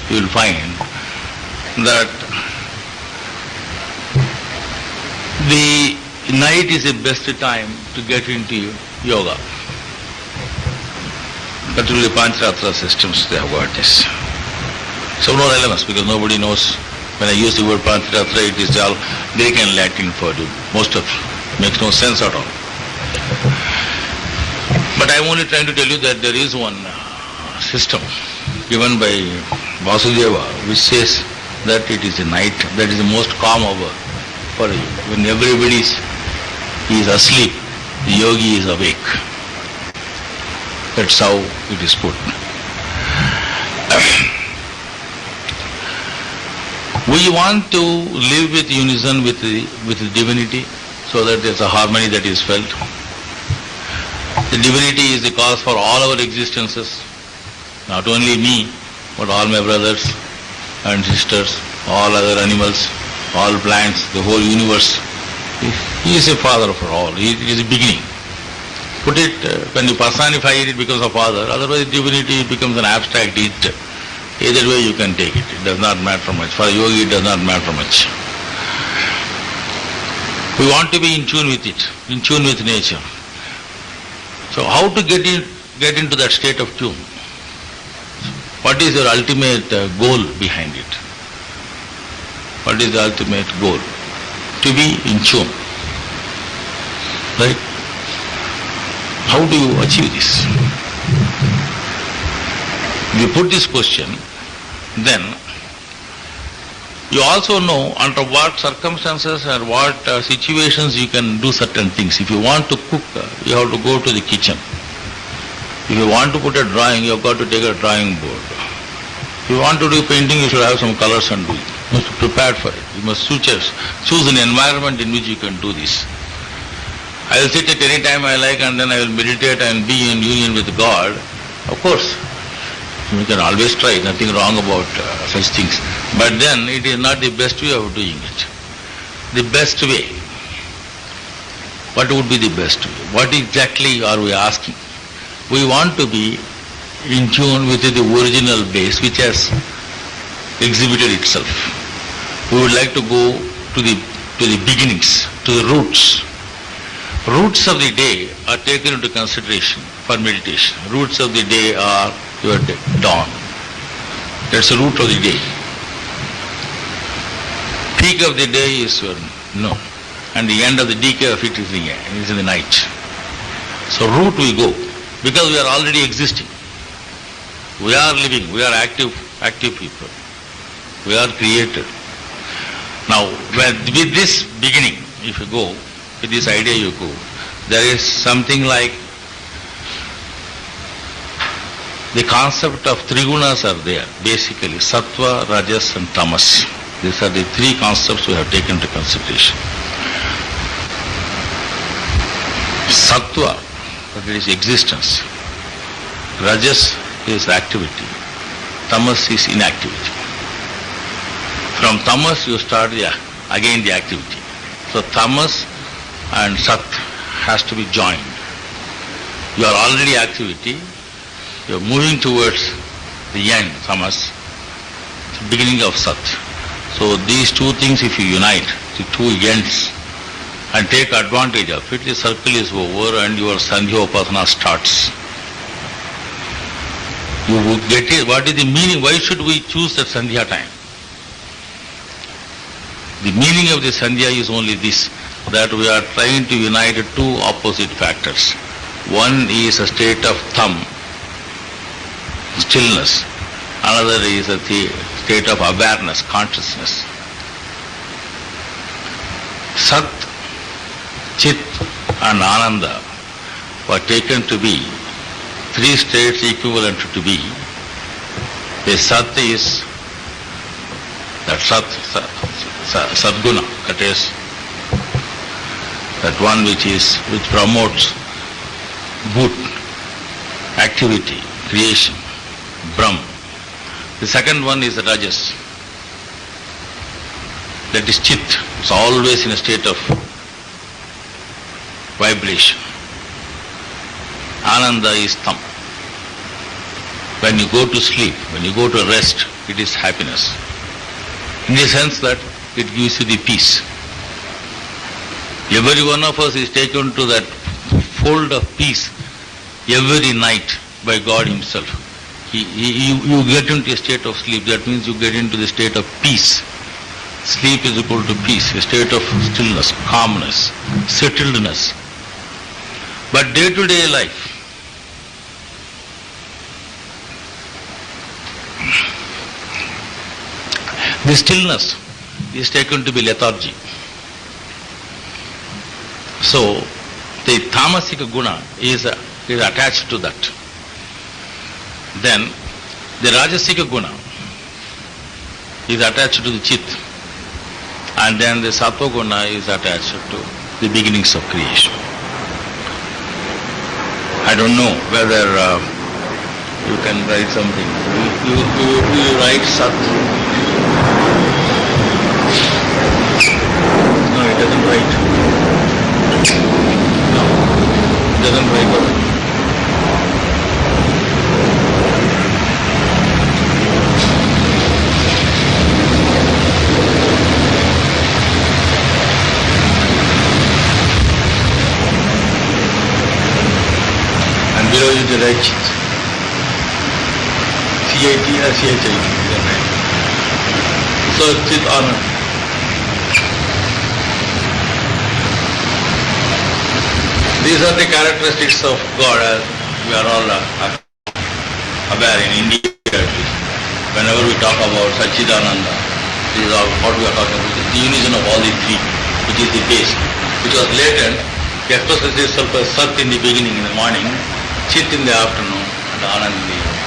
C: you will find that the night is the best time to get into yoga. Particularly Pancharatra systems, they have got this. So no relevance, because nobody knows. When I use the word Pancharatra, it is all Greek and Latin for the most of it. Makes no sense at all. But I am only trying to tell you that there is one system given by Vasudeva which says that it is a night, that is the most calm hour for you. When everybody is asleep, the yogi is awake. That's how it is put. We want to live with unison with the divinity, so that there is a harmony that is felt. The divinity is the cause for all our existences, not only me, but all my brothers and sisters, all other animals, all plants, the whole universe. He is a father for all. He is the beginning. Put it, when you personify it, it becomes a father. Otherwise, divinity becomes an abstract it. Either way you can take it. It does not matter much. For a yogi, it does not matter much. We want to be in tune with it, in tune with nature. So how to get into that state of tune? What is your ultimate goal behind it? What is the ultimate goal? To be in tune. Right? How do you achieve this? If you put this question, then you also know under what circumstances or what situations you can do certain things. If you want to cook, you have to go to the kitchen. If you want to put a drawing, you have got to take a drawing board. If you want to do painting, you should have some colors and do it. You must be prepared for it. You must choose an environment in which you can do this. I will sit at any time I like, and then I will meditate and be in union with God. Of course, you can always try, nothing wrong about such things. But then it is not the best way of doing it. The best way. What would be the best way? What exactly are we asking? We want to be in tune with the original base which has exhibited itself. We would like to go to the beginnings, to the roots. Roots of the day are taken into consideration for meditation. Roots of the day are your dawn. That's the root of the day. Peak of the day is your noon, and the end of the decay of it is in the night. So root we go, because we are already existing. We are living, we are active people. We are created. Now, with this beginning, if you go, with this idea you go, there is something like the concept of three gunas are there, basically sattva, rajas and tamas. These are the three concepts we have taken into consideration. Sattva, that is existence. Rajas is activity. Tamas is inactivity. From tamas you start again the activity. So tamas and sat has to be joined. You are already activity. You are moving towards the end, tamas, the beginning of sat. So these two things, if you unite, the two ends, and take advantage of it, the circle is over and your Sandhya Upasana starts. You get it. What is the meaning? Why should we choose that Sandhya time? The meaning of the Sandhya is only this, that we are trying to unite two opposite factors. One is a state of tham, stillness. Another is a state of awareness, consciousness. Sat, Chit and Ananda were taken to be three states equivalent to be. The Sat is that Sadguna, that is that one which promotes good activity, creation, Brahm. The second one is the Rajas. That is Chit. It's always in a state of vibration. Ananda is Tam. When you go to sleep, when you go to rest, it is happiness. In the sense that it gives you the peace. Every one of us is taken to that fold of peace every night by God Himself. You get into a state of sleep, that means you get into the state of peace. Sleep is equal to peace, a state of stillness, calmness, settledness. But day-to-day life, the stillness is taken to be lethargy. So, the tamasic guna is attached to that. Then, the rajasic guna is attached to the chit. And then the sattva guna is attached to the beginnings of creation. I don't know whether you can write something. You write sat. No, it doesn't write. No, it doesn't write. And below you the right chit. CIT or CHIT. So chit Anand. These are the characteristics of God, as we are all aware in India. Whenever we talk about Satchidananda, this is all what we are talking about, the unison of all the three, which is the base, which was latent, expresses itself as Sat in the beginning, in the morning, Chit in the afternoon, and Anand in the evening.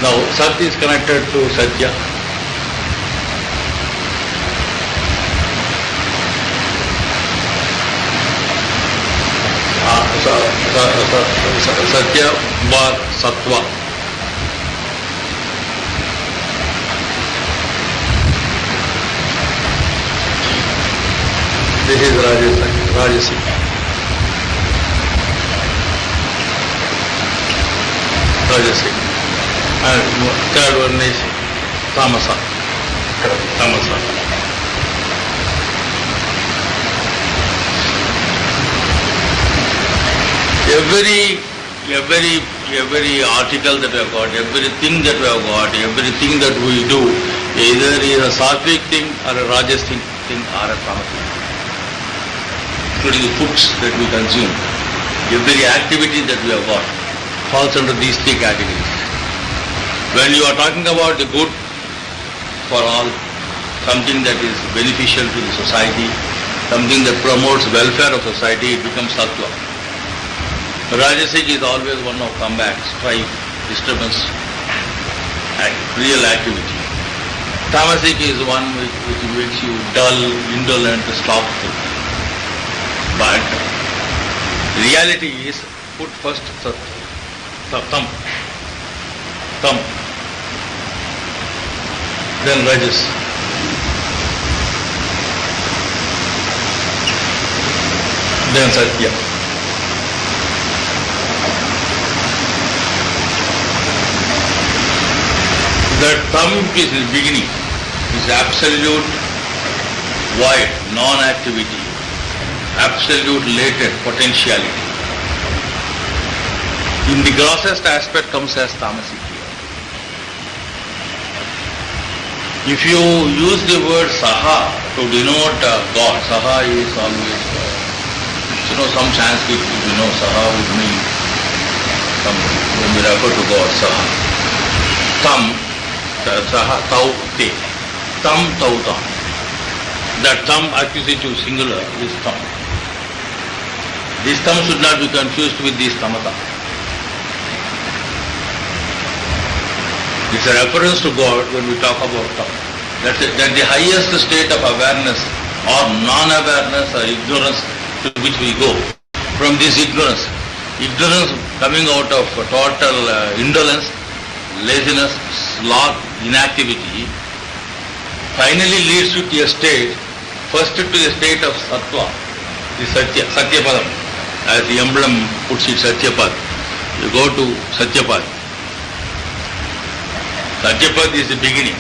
C: Now, Sat is connected to Satya. Satya bar Sattva. This is Rajasic. And third one is Tamasa. Every article that we have got, everything that we have got, everything that we do, either is a sattvic thing or a rajasic thing or a tamasic thing. Including the foods that we consume. Every activity that we have got falls under these three categories. When you are talking about the good for all, something that is beneficial to the society, something that promotes welfare of society, it becomes sattva. Rajasic is always one of combat, strife, disturbance, real activity. Tamasic is one which makes you dull, indolent, slothful. But reality is put first tam, then Rajas. Then Satya. That thumb is the beginning, is absolute void, non-activity, absolute latent potentiality. In the grossest aspect comes as tamasic here. If you use the word saha to denote God, saha is always, some Sanskrit, saha would mean when we refer to God, saha. Tam, saha, tau, te. Tam, tau, tam. That tam accusative singular is tam. This tam should not be confused with this tamata. It's a reference to God when we talk about tam. That the highest state of awareness or non-awareness or ignorance to which we go. From this ignorance coming out of total indolence, laziness, sloth, inactivity, finally leads you to a state, first to a state of sattva, the satyapadam, as the emblem puts it, satyapad. You go to satyapad. Satyapad is the beginning.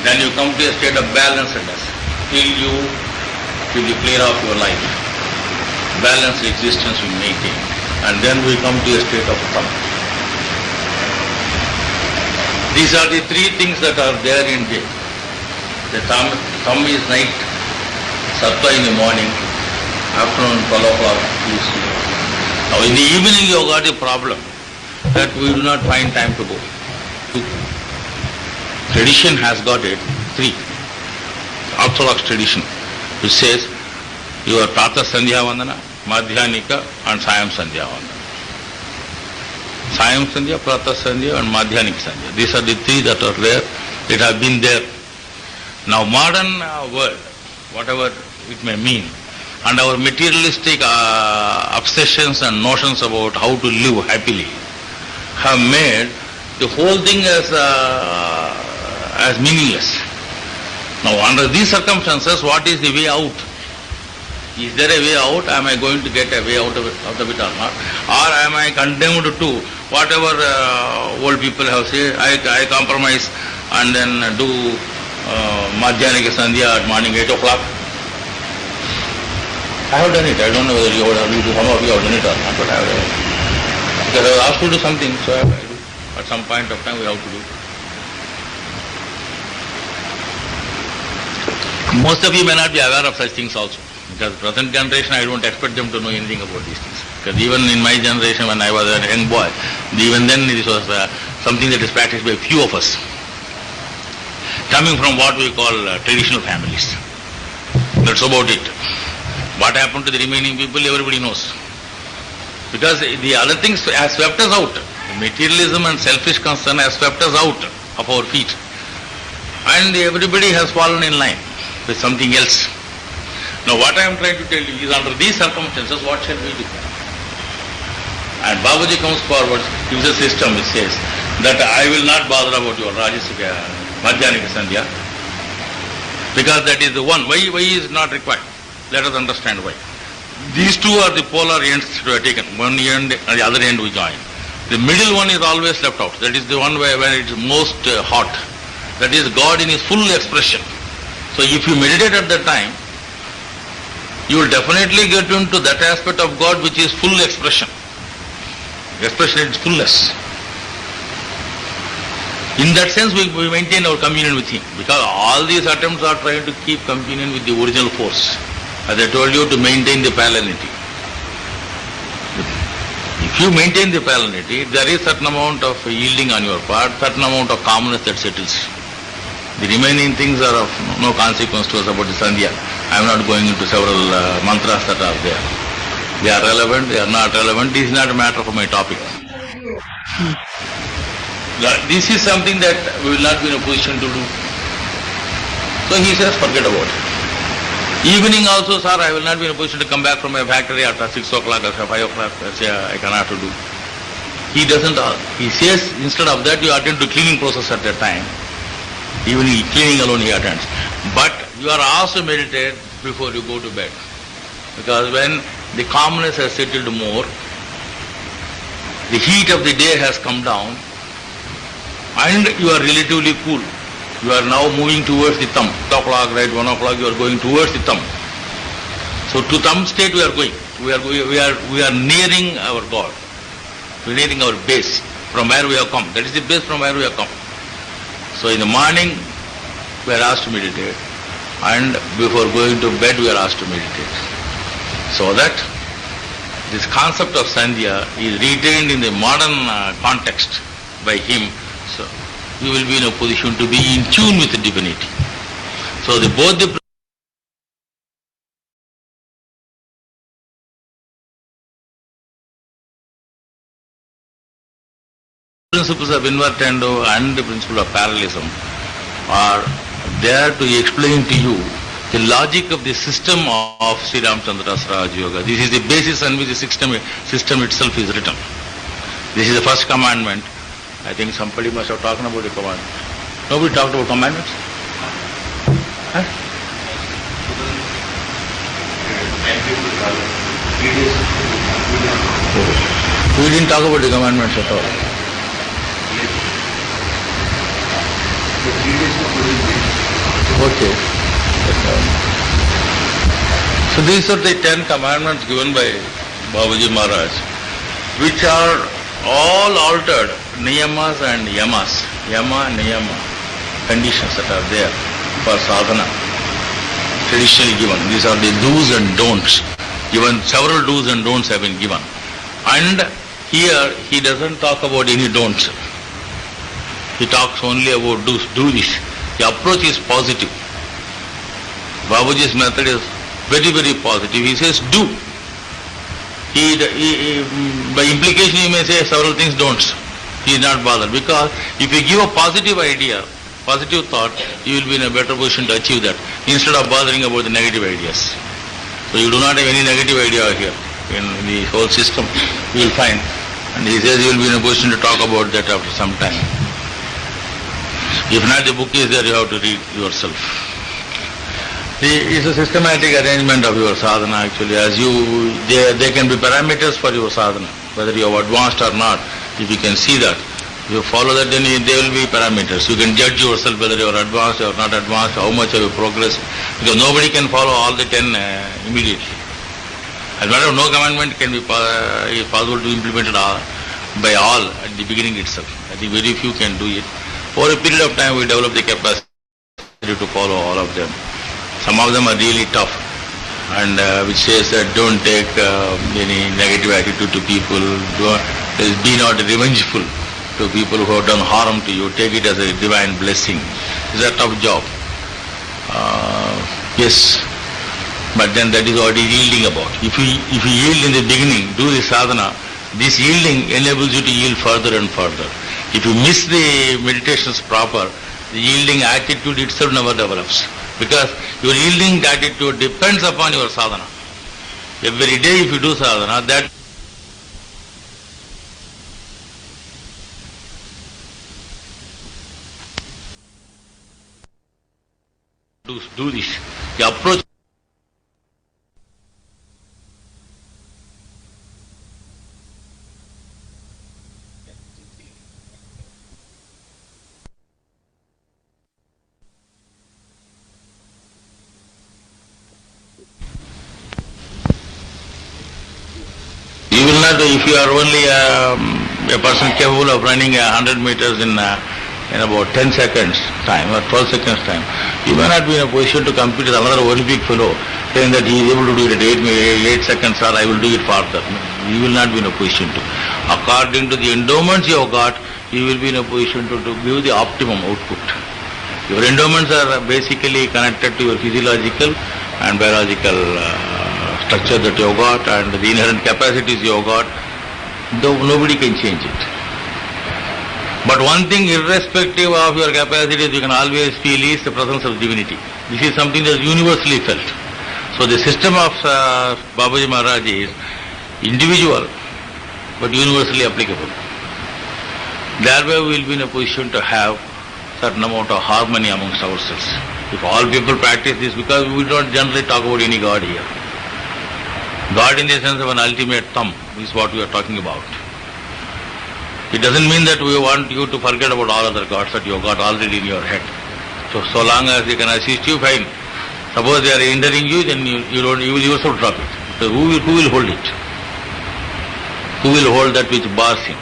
C: Then you come to a state of balancedness till you clear off your life. Balanced existence we maintain. And then we come to a state of thumb. These are the three things that are there in day. The thumb is night, sattva in the morning, afternoon 12 o'clock is sleep. Now in the evening you have got a problem that we do not find time to go. Tradition has got it, three. Orthodox tradition, which says your Prata Sandhya Vandana, Madhyanika and Sayam Sandhya Vandana. Sayam Sandhya, Prata Sandhya and Madhyanik Sandhya. These are the three that are there. It has been there. Now modern world, whatever it may mean, and our materialistic obsessions and notions about how to live happily have made the whole thing as meaningless. Now under these circumstances, what is the way out? Is there a way out? Am I going to get a way out of it or not? Or am I condemned to whatever old people have said, I compromise and then do Madhyanika Sandhya at morning 8 o'clock? I have done it. I don't know whether some of you have done it or not, but I have done it. Because I was asked to do something, so I do. At some point of time we have to do. Most of you may not be aware of such things also, because present generation I don't expect them to know anything about these things. Because even in my generation when I was a young boy, even then this was something that is practiced by few of us, coming from what we call traditional families. That's about it. What happened to the remaining people, everybody knows. Because the other things have swept us out. Materialism and selfish concern has swept us out of our feet. And everybody has fallen in line with something else. Now what I am trying to tell you is, under these circumstances, what shall we do? And Babuji comes forward, gives a system which says that I will not bother about your Rajasika, Madhyanika Sandhya, because that is the one. Why is not required? Let us understand why. These two are the polar ends to have taken. One end and the other end we join. The middle one is always left out. That is the one where it is most hot. That is God in his full expression. So if you meditate at that time, you will definitely get into that aspect of God which is full expression. Expression is fullness. In that sense we maintain our communion with him, because all these attempts are trying to keep communion with the original force. As I told you, to maintain the parallelity. If you maintain the parallelity, there is certain amount of yielding on your part, certain amount of calmness that settles. The remaining things are of no consequence to us about the Sandhya. I am not going into several mantras that are there. They are relevant, they are not relevant. This is not a matter for my topic. This is something that we will not be in a position to do. So he says, forget about it. Evening also, sir, I will not be in a position to come back from my factory after 6 o'clock or 5 o'clock. I cannot do. He doesn't. He says, instead of that, you attend to cleaning process at that time. Even cleaning alone he attends. But you are asked to meditate before you go to bed. Because when the calmness has settled more, the heat of the day has come down, and you are relatively cool. You are now moving towards the thumb. 2 o'clock, right, 1 o'clock, you are going towards the thumb. So to thumb state we are going. We are nearing our God. We are nearing our base from where we have come. That is the base from where we have come. So in the morning we are asked to meditate, and before going to bed we are asked to meditate. So that this concept of Sandhya is retained in the modern context by him. So we will be in a position to be in tune with the divinity. So both the principles of Invertendo and the principle of parallelism are there to explain to you the logic of the system of Sri Ramchandra's Rajayoga. This is the basis on which the system itself is written. This is the first commandment. I think somebody must have talked about the commandment. Nobody talked about commandments? Huh? We didn't talk about the commandments at all. Okay. So these are the 10 commandments given by Babuji Maharaj, which are all altered niyamas and yamas. Yama, niyama, conditions that are there for sadhana, traditionally given. These are the do's and don'ts. Given several do's and don'ts have been given. And here he doesn't talk about any don'ts. He talks only about do's. Do this. The approach is positive. Babuji's method is very, very positive. He says do. By implication he may say several things don'ts. He is not bothered, because if you give a positive idea, positive thought, you will be in a better position to achieve that, instead of bothering about the negative ideas. So you do not have any negative idea here in the whole system, you will find. And he says you will be in a position to talk about that after some time. If not, the book is there, you have to read yourself. It's a systematic arrangement of your sadhana actually. They can be parameters for your sadhana, whether you have advanced or not. If you can see that, if you follow that, then there will be parameters. You can judge yourself whether you are advanced or not advanced, how much have you progressed, because nobody can follow all the 10 immediately. As a matter of no commandment can be possible to be implemented by all at the beginning itself. I think very few can do it. Over a period of time we develop the capacity to follow all of them. Some of them are really tough, and which says that don't take any negative attitude to people, be not revengeful to people who have done harm to you, take it as a divine blessing. It's a tough job. Yes, but then that is what he is yielding about. If you yield in the beginning, do the sadhana, this yielding enables you to yield further and further. If you miss the meditations proper, the yielding attitude itself never develops, because your yielding attitude depends upon your sadhana. Every day if you do sadhana, that do this. The approach you will not, if you are only a person capable of running 100 meters in about 10 seconds time or 12 seconds time, you may not be in a position to compete with another Olympic fellow saying that he is able to do it at 8 seconds or I will do it farther. You will not be in a position to. According to the endowments you have got, you will be in a position to give the optimum output. Your endowments are basically connected to your physiological and biological structure that you have got and the inherent capacities you have got. Though nobody can change it. But one thing, irrespective of your capacities, you can always feel is the presence of divinity. This is something that is universally felt. So the system of Babuji Maharaj is individual but universally applicable. Thereby we will be in a position to have certain amount of harmony amongst ourselves. If all people practice this, because we don't generally talk about any God here. God in the sense of an ultimate thumb is what we are talking about. It doesn't mean that we want you to forget about all other gods that you have got already in your head. So long as they can assist you, fine. Suppose they are hindering you, then you will yourself drop it. So who will hold it? Who will hold that which bars him?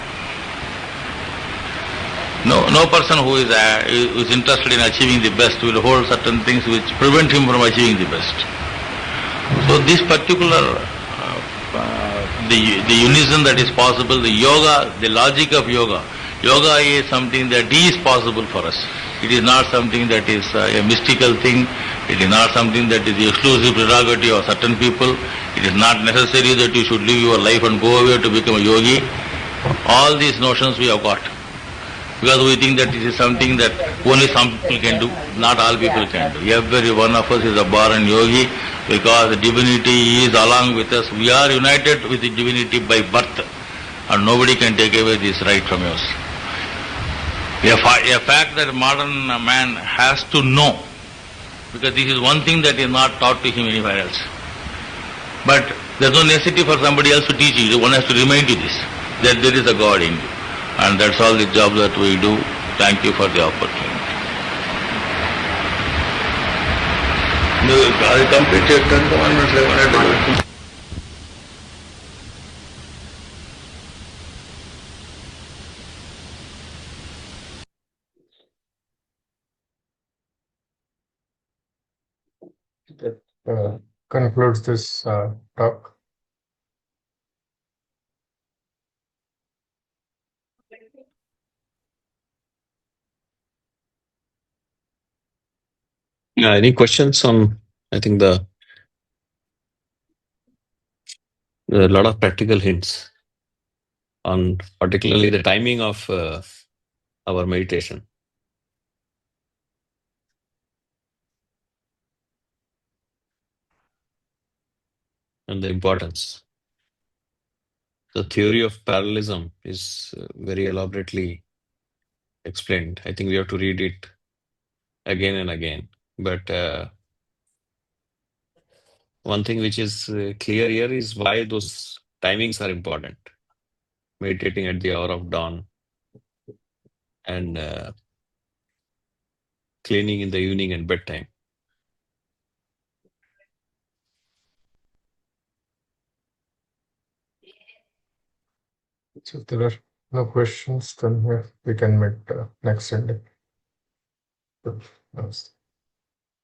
C: No person who is interested in achieving the best will hold certain things which prevent him from achieving the best. So this particular the unison that is possible, the yoga, the logic of yoga. Yoga is something that is possible for us. It is not something that is a mystical thing. It is not something that is the exclusive prerogative of certain people. It is not necessary that you should live your life and go away to become a yogi. All these notions we have got. Because we think that this is something that only some people can do, not all people can do. Every one of us is a born yogi because the divinity is along with us. We are united with the divinity by birth and nobody can take away this right from us. A fact that modern man has to know, because this is one thing that is not taught to him anywhere else. But there is no necessity for somebody else to teach you. One has to remind you this, that there is a God in you. And that's all the job that we do. Thank you for the opportunity. I completed 10 commandments.
B: That concludes this talk.
A: Any questions on, I think there are a lot of practical hints on particularly the timing of our meditation and the importance. The theory of parallelism is very elaborately explained. I think we have to read it again and again. But one thing which is clear here is why those timings are important. Meditating at the hour of dawn and cleaning in the evening and bedtime.
B: So if there are no questions, then we can meet next Sunday. Namaste.